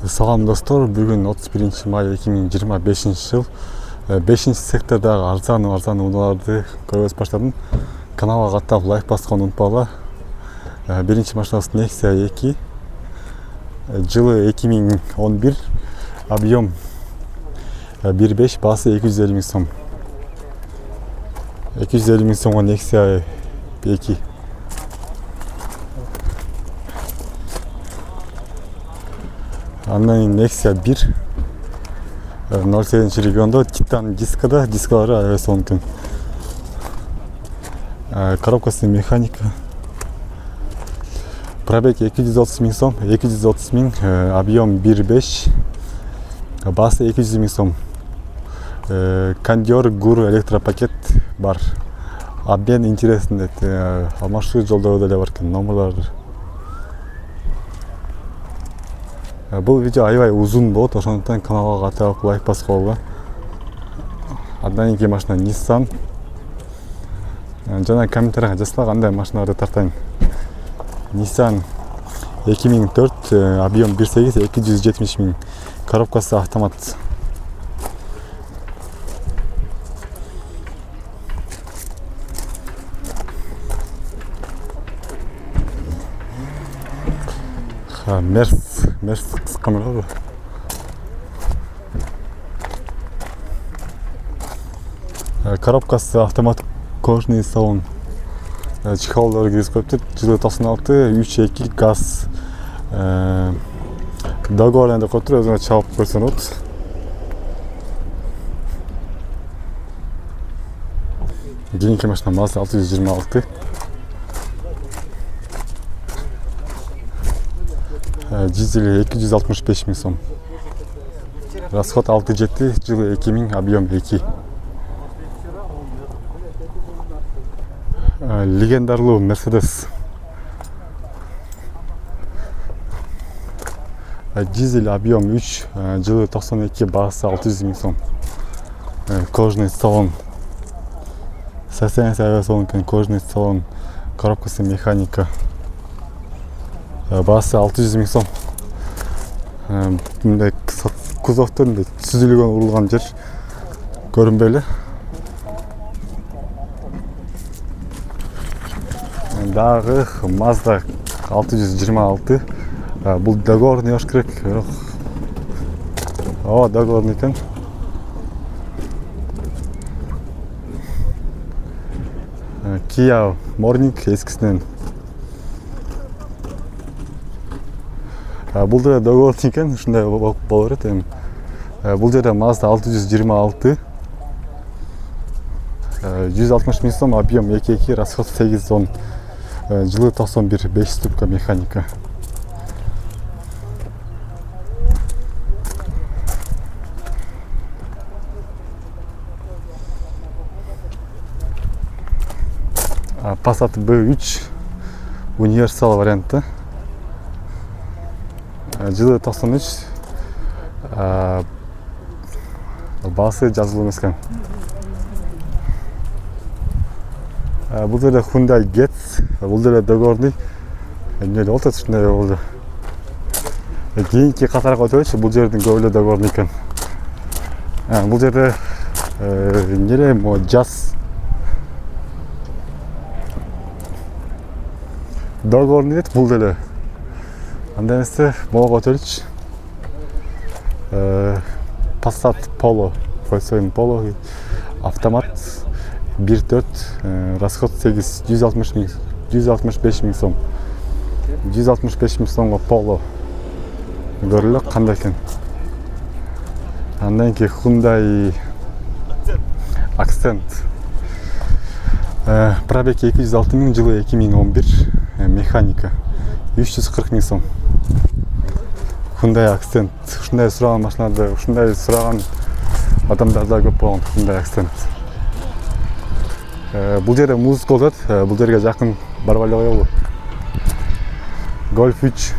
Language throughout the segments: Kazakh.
Салам достор, бүгін 31 май 2025 жыл 5 сектордағы арзан унааларды көріп баштадым. Каналға қаттап лайк басқан ұмытпала. Бірінші машинасы Nexia 2, жылы 2011, объем 1.5, басы 250 мың сом. 250 мың сомға Nexia 2. Андан Nexia 1 07 регионда Титан дискалары айырысы мүмкін. Коробкасы механика. Пробег 230 мың сом, 230 мың, объем 1.5, басы 200 мың сом. Кондер, ГУР, электропакет бар. Обмен интересный, маршрут жолдары да бар екен, номерлары. Бұл видео аябай ұзын болды, ошондуктан каналга каттап лайк баскыла. Андан кийин машина Nissan. Жана комментарийга жазсаңар кандай машиналарды тартайын. Nissan 2004, объем 1.8, 270 мың, коробкасы автомат. Мерс камера. Коробкасы автомат, кожный салон. Чехолдары киргизип коюптур. Жылы 96, 3.2 газ. Договоренде коюптур, өзүнө чалып койсо болот. Кийинки машина Mazda 626. Дизель 265 мың сом. Расход 6.7, жылы 2000, объем 2. Легендарлуу Mercedes. Дизель, объем 3, жылы 92, басы 600 мың сом. Кожный салон. Состояние салон, кожный салон, коробкасы механика. Басы 600 мың сом. Мындай кузовтон сүзүлгөн урулган жер көрүнбөйлү. Дагы Mazda 626. Бул договорный болуш керек. Ооба, договорный экен. Kia Morning эскисинен. Бул жерде договорный экен, ушундай болуп берет эми. Бул жерде Mazda 626. 160 мың сом, объем 2.2, расход 810. Жылы 91, 5 ступка механика. Passat B3 универсал варианты. Жылы 93, басы жазылуу эмес экен. Бул жерде Hyundai Getz, бул жерде договорный. Эмне болот, ушундай болду. Кийинки катарга өтөлүчү, бул жердин көбү договорный экен. Бул жерде эмне Jazz договорный дейт, бул жерде. Анда эмесе могу өтөлүчү. Passat Polo, Volkswagen Polo, автомат 1.4, расход 8, 165 мың сом. 165 мың сомго Polo көрүлө кандай экен. Андан кийин Hyundai Accent. Пробег 206 мың, жылы 2011, механика 340 мың сом. Hyundai Accent. Ушундай сураган машиналарды, ушундай сураган адамдарда көп болгон Hyundai Accent. Бул жерде музыка болот, бул жерге жакын барбай эле коелу. Golf 3.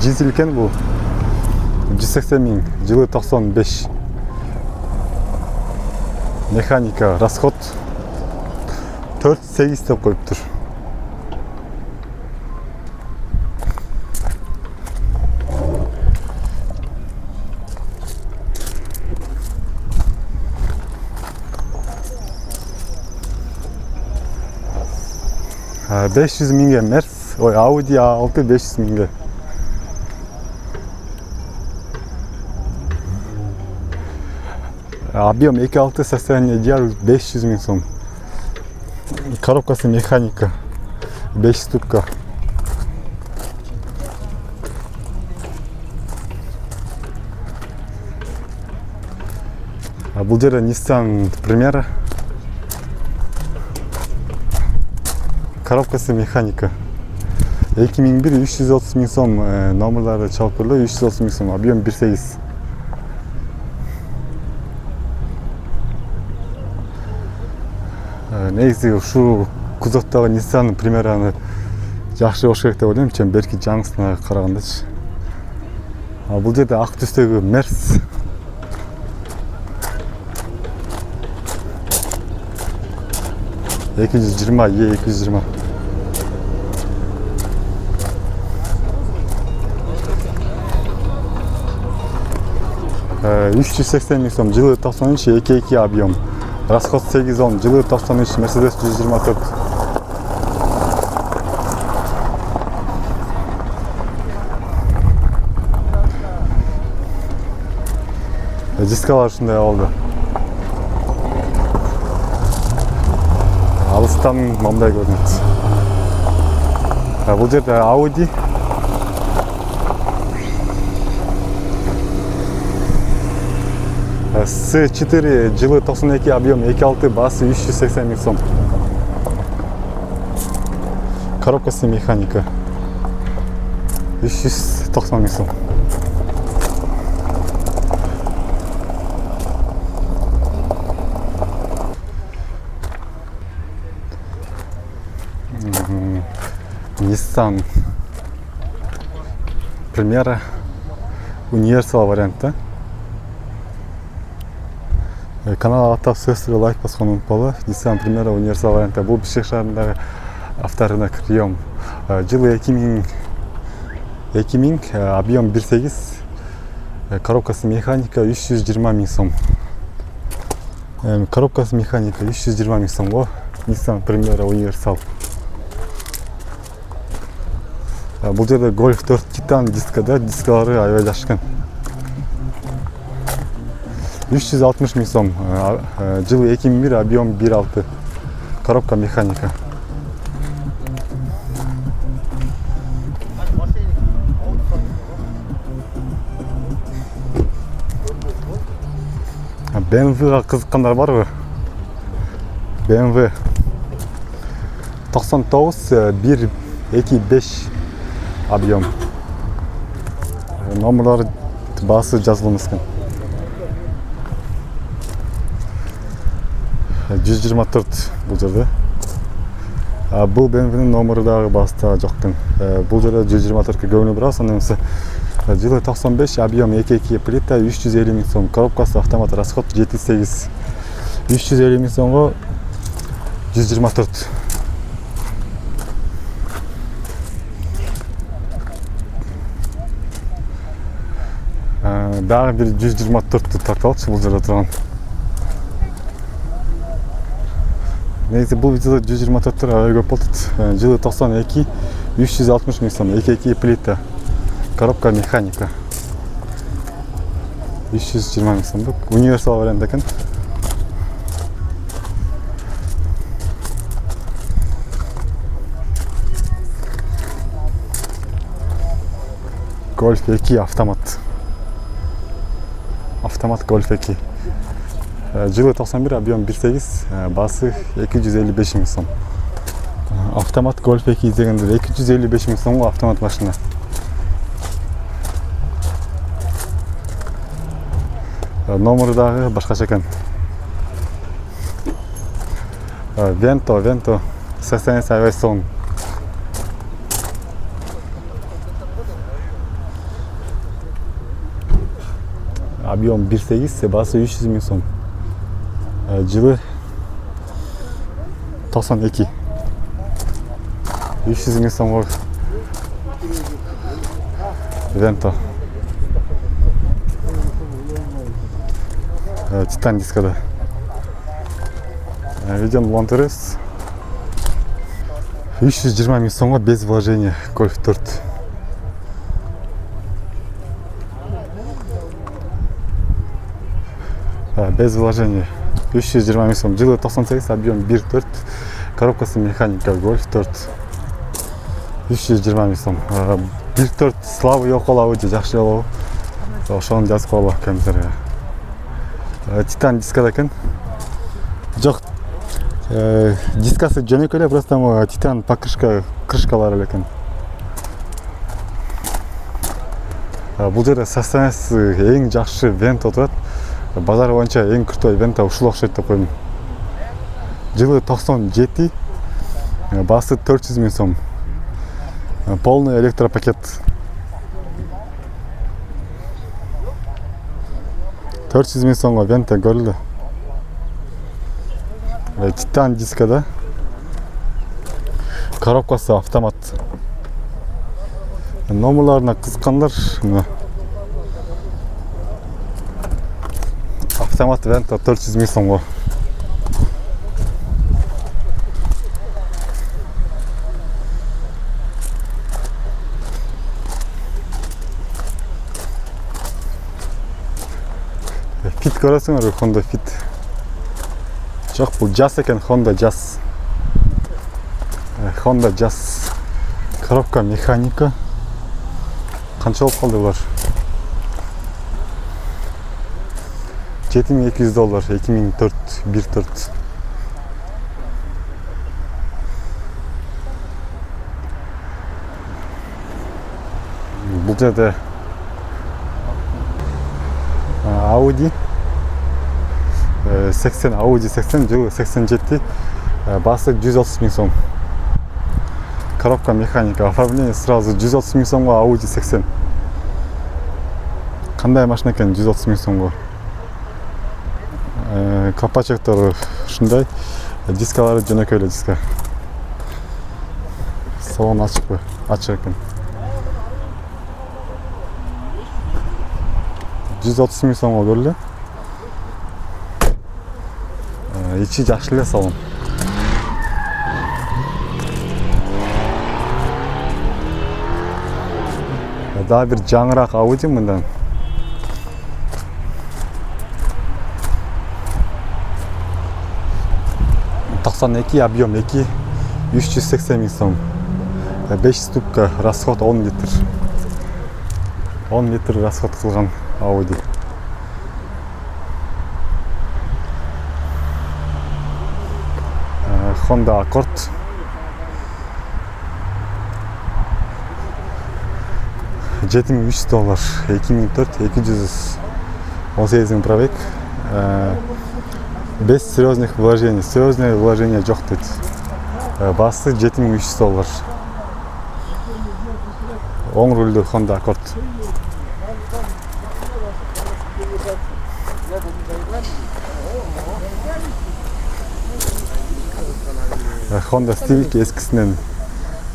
Дизель экен бул. 180 мың, жылы 95. Механика, расход 4-8 деп коюптур. 500 миңге Мерс, ой, Audi A6 500 миңге. Объем 2.6 состояние диар 500 миң сом. Коробкасы механика 5 штука. Бұл жерде Nissan Primera. Коробкасы механика. 2001 330 миң сом, номерлары чалпырлы 330 миң сом, объем 1.8. Негізі шу кузовтағы Nissan Primerаны жақсы болуш керек деп ойлаймын, чем берки жаңысына қарағандачы. Бұл жерде ақ түстегі Merz. E220. 380 миң сом, жылы 93, 2.2 объем. Расход 810, жылы 93, Mercedes 124. Дискалар ушундай алды. Алыстан мындай көрүнөт. Бул жерде Audi. S4, жылы 92, объем 2.6, басы 380 миң сом. Коробкасы механика 390 миң сом. Nissan Primera универсал вариантта. Канал аттап сөзсізге лайк басқан ұмытпалы. Nissan Primera универсал вариантта. Бұл Бішкек шаарындағы авторынок прием. Жылы 2000, объем 1.8, коробкасы механика 320 миң сом. Коробкасы механика 320 миң сом. Nissan Primera универсал. Бұл жерде Golf 4 Titan дискада, дискалары аябай жашкан. 360 миң сом, жылы 2001, объем 1.6, коробка механика. BMW-ға қызыққандар бар ғой? BMW 99, 1.2.5 объем. Номерлары басы жазылмасқан. 124 бұл жерде. Бұл BMW-нің номері дағы баста жоқтың. Бұл жерде 124-ке көңілі бұра, сонымен жылы 95, объем 2.2 плита 350 миң сом. Коробкасы автомат, расход 7.8. 350 миң сомға 124. Дағы бір 124-ті тарталықшы бұл жерде тұрған. Негізі бұл видеода 124-тер ағай көп болдыд. Жылы 92, 360 миң сом, 2.2 плита, коробка механика 320 миң сом. Универсал вариант екен. Golf 2 автомат. Автомат Golf 2. Жылы 91, объем 1.8, басы 255 миң сом. Автомат Golf 2 дегенде 255 миң сомға автомат машина. Номері дағы башқаша екен. Vento, состояние аябай сон. Объем 1.8, басы 300 миң сом. Жылы 92. 300 миң сомға Vento. Titan дискада. Видеоны улантырыз. 320 миң сомго без вложения Golf 4. Без вложения 320 миң сом. Жылы 98, объем 1.4, коробкасы механика Golf 4. 320 миң сом. 1.4 слабый жок болобу же жакшы болобу? Ошону жазып коелу комментарийге. Титан дискада экен. Жок. Дискасы жөнөкөй эле, просто титан покрышка крышкалар эле экен. Бул жерде состояниясы эң жакшы вента турат. Базар боюнча эң крутой вента ушул окшойт деп койдум. Жылы 97, баасы 400 миң сом. Полный электропакет. 400 миң сомго вента көрүлдү. Титан дискада. Коробкасы автомат. Номерларына кызыккандар, мына автомат вента 400 миң сомго. Fit көрөсүңөр, Honda Fit. Жок, бул Jazz экен, Honda Jazz. Honda Jazz. Коробка механика. Канча болуп калды булар? $7200, 2004, 1.4. Бул жерде Audi 80, Audi 80, жылы 87, басы 130 миң сом. Коробка механика, оформление сразу 130 миң сомго Audi 80. Кандай машина экен 130 миң сомго? Капачектору ушундай, дискалары жөнөкөй эле диска. Салон ачыкпы? Ачык экен. 130 миң сомго көрүлдү. Ичи жакшы эле салон. Дагы бир жаңыраак Audi мындан. Объем 2, 380 миң сом. 5 ступка, расход 10 литр. 10 литр расход кылган Audi. Honda Accord. $7300, 2004, 218 миң пробег. Без серьезных вложений. Серьезные вложения жок дейт. Басы $7300. Оң рулдуу Honda Accord. Honda Civic эскисинен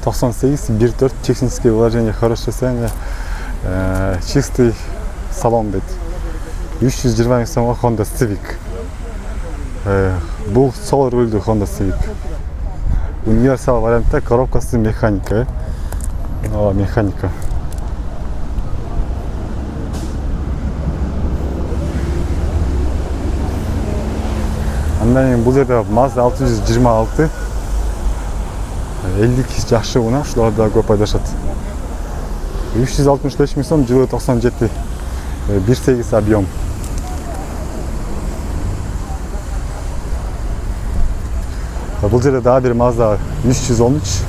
98, 1.4, технические вложения, хорошее состояние, чистый салон дейт. 320 миң сомго Honda Civic. Бул сол рулдуу Honda Civic. Универсал вариантта, коробкасы механика. Механика. Андан кийин бул жерде Mazda 626. 50 жакшы уна, ушулар да көп айдашат. 365 миң сом, жылы 97. 1.8 объем. Бул жерде дагы бир Mazda 313.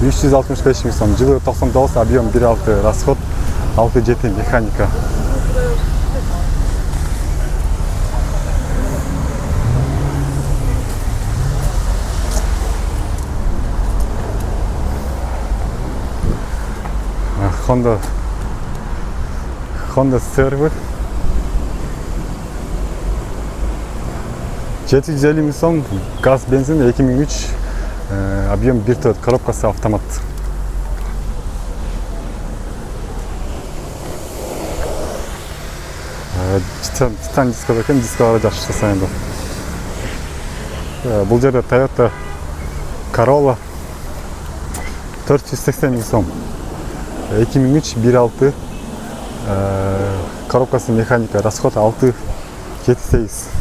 $365 миң сом, жылы 99, объем 1.6, расход 6.7, механика. Honda Server. 750 миң сом, газ, бензин, 2003, объем 1.4, коробкасы автомат. Titan дискада екен, дискалары жақсы жасайынды. Бұл жерде Toyota Corolla 480 мың сом. 2003 1.6 коробкасы механика, расход 6.78.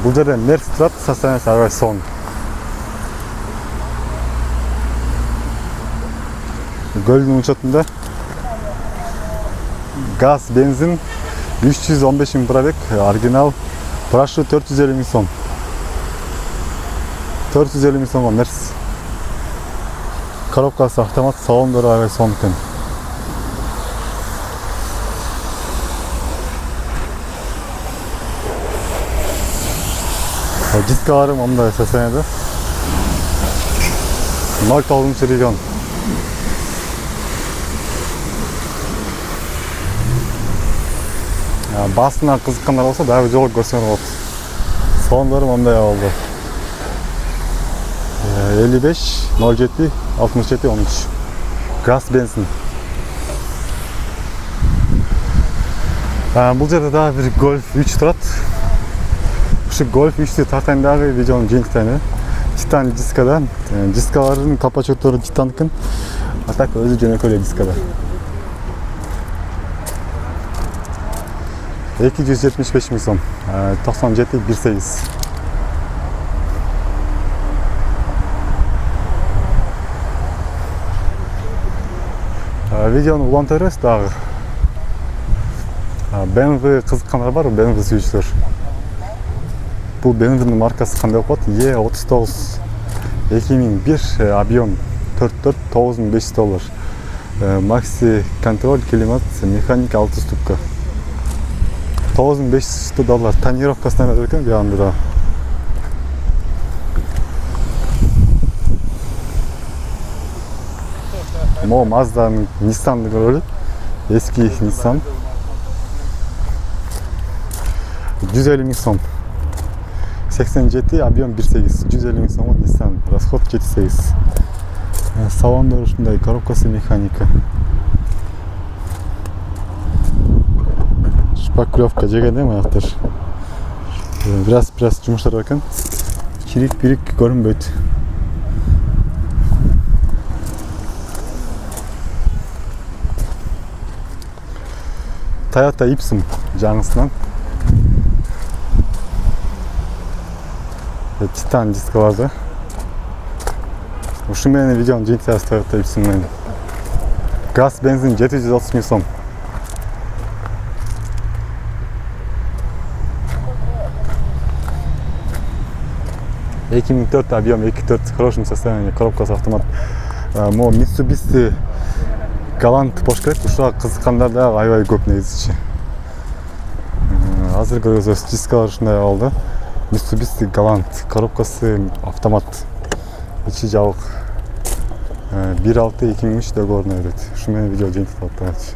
Бұл жерде Мерс тұрады, состояние араға сон. Гөлдің учетында газ, бензин 315 мың пробег, оригинал прошу 450 мың сом. 450 мың сомға Мерс. Коробкасы автомат, салондары араға сон екен. Дискаларым ондай состояниеде. 09 регион. Басына қызыққандар болса, бәрі жолы көрсеңдер болды. Салондарым ондай болды. 55 07 67 13. Газ, бензин. Бұл жерде дағы бір Golf 3 тұрады. Şu Golf 3'te tartayınдағы videonun жеңістәні. Titan дискадан. Дискалардың капачоктары Titan'kın. Атак өзі жөнекөлі дискада. 275 мың сом. 97.18. Видеоны уланта бересіз дағы. BMW қызыққандар бар, BMW сүйіншілер. Бұл BMW маркасы қандай оқыды? E39 2001 объем 44 $9500. Maxi контроль, климат, механика 6 ступка. $9500. Тонировкасынан өтіп екен жағында да. Мо Mazdaның Nissan'ды көрілі. Eski Nissan. 150 мың сом. 87, объем 1.8, 150 мың сомға Nissan, расход 7.8. Салондар ушундай, коробкасы механика. Шпаклевка жегенде аяқтар. Біраз жұмыштар екен. Кирик көрінбейді. Toyota Ipsum жаңысынан. Titan дискаларды. Ушуменен видеоны жеңсіз Toyota Ipsum'мен. Газ, бензин 730 мың сом. $2004 объем, 2.4 в хорошем состоянии, коробкасы автомат. Мо Mitsubishi Galant бош керек, ушуга кызыккандар да аябай көп негизичи. Азыр көрөсүз дискалар ушундай алды. Mitsubishi Galant, коробкасы автомат. İçi жабык. 1.6 2003 договоруна берет. Ушу менен видео жеңип калат.